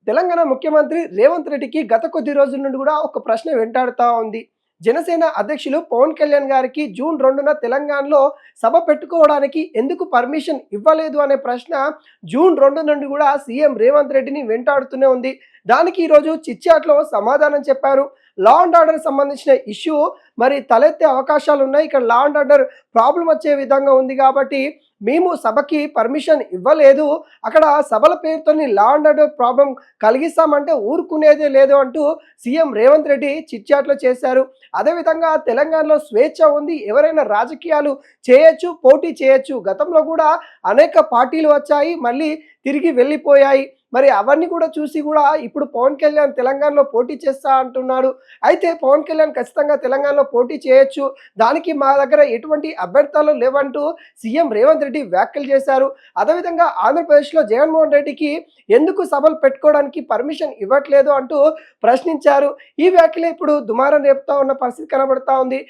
తెలంగాణ ముఖ్యమంత్రి రేవంత్ రెడ్డికి గత కొద్ది రోజుల నుండి కూడా ఒక ప్రశ్న వెంటాడుతా ఉంది. జనసేన అధ్యక్షులు పవన్ కళ్యాణ్ గారికి జూన్ 2న తెలంగాణలో సభ పెట్టుకోవడానికి ఎందుకు పర్మిషన్ ఇవ్వలేదు అనే ప్రశ్న జూన్ 2 నుండి కూడా సీఎం రేవంత్ రెడ్డిని వెంటాడుతూనే ఉంది. దానికి ఈరోజు చిట్చాట్లో సమాధానం చెప్పారు. లా అండ్ ఆర్డర్ సంబంధించిన ఇష్యూ మరి తలెత్తే అవకాశాలు ఉన్నాయి. ఇక్కడ లా అండ్ ఆర్డర్ ప్రాబ్లం వచ్చే విధంగా ఉంది కాబట్టి మేము సభకి పర్మిషన్ ఇవ్వలేదు. అక్కడ సభల పేరుతోని లా అండ్ ఆర్డర్ ప్రాబ్లం కలిగిస్తామంటే ఊరుకునేదే లేదు అంటూ సీఎం రేవంత్ రెడ్డి చిట్చాట్లో చేశారు. అదేవిధంగా తెలంగాణలో స్వేచ్ఛ ఉంది, ఎవరైనా రాజకీయాలు చేయొచ్చు, పోటీ చేయొచ్చు. గతంలో కూడా అనేక పార్టీలు వచ్చాయి, మళ్ళీ తిరిగి వెళ్ళిపోయాయి. మరి అవన్నీ కూడా చూసి కూడా ఇప్పుడు పవన్ కళ్యాణ్ తెలంగాణలో పోటీ చేస్తా అంటున్నాడు. అయితే పవన్ కళ్యాణ్ ఖచ్చితంగా తెలంగాణలో పోటీ చేయొచ్చు, దానికి మా దగ్గర ఎటువంటి అభ్యర్థాలు లేవంటూ సీఎం రేవంత్ రెడ్డి వ్యాఖ్యలు చేశారు. అదేవిధంగా ఆంధ్రప్రదేశ్లో జగన్మోహన్ రెడ్డికి ఎందుకు సభలు పెట్టుకోవడానికి పర్మిషన్ ఇవ్వట్లేదు అంటూ ప్రశ్నించారు. ఈ వ్యాఖ్యలే ఇప్పుడు దుమారం రేపుతా ఉన్న పరిస్థితి కనబడతా ఉంది.